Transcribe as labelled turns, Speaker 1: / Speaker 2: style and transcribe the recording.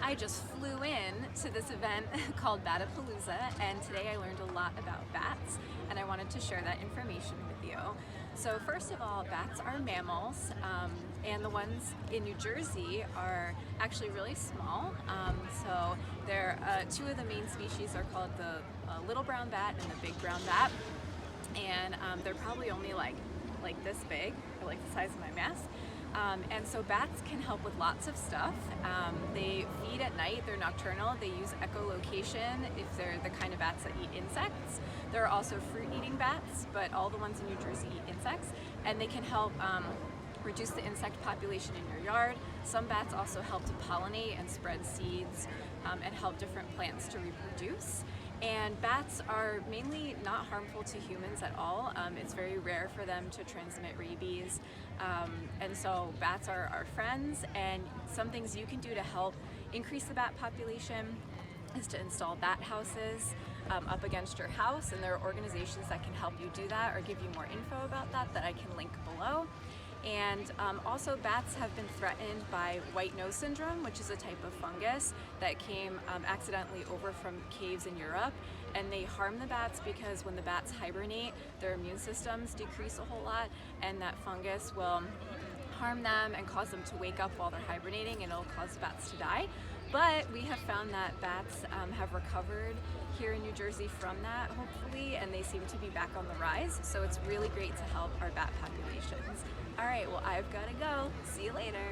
Speaker 1: I just flew in to this event called Batapalooza, and today I learned a lot about bats, and I wanted to share that information with you. So first of all, bats are mammals, and the ones in New Jersey are actually really small. So they're two of the main species are called the little brown bat and the big brown bat, and they're probably only like this big, or like the size of my mask. And so bats can help with lots of stuff. They feed at night, they're nocturnal, they use echolocation if they're the kind of bats that eat insects. There are also fruit-eating bats, but all the ones in New Jersey eat insects, and they can help reduce the insect population in your yard. Some bats also help to pollinate and spread seeds and help different plants to reproduce. And bats are mainly not harmful to humans at all. It's very rare for them to transmit rabies. And so bats are our friends, and some things you can do to help increase the bat population is to install bat houses up against your house, and there are organizations that can help you do that or give you more info about that I can link below. And also bats have been threatened by white nose syndrome, which is a type of fungus that came accidentally over from caves in Europe, and they harm the bats because when the bats hibernate, their immune systems decrease a whole lot, and that fungus will harm them and cause them to wake up while they're hibernating, and it'll cause bats to die. But we have found that bats have recovered here in New Jersey from that, hopefully, and they seem to be back on the rise. So it's really great to help our bat populations. All right, well, I've got to go. See you later.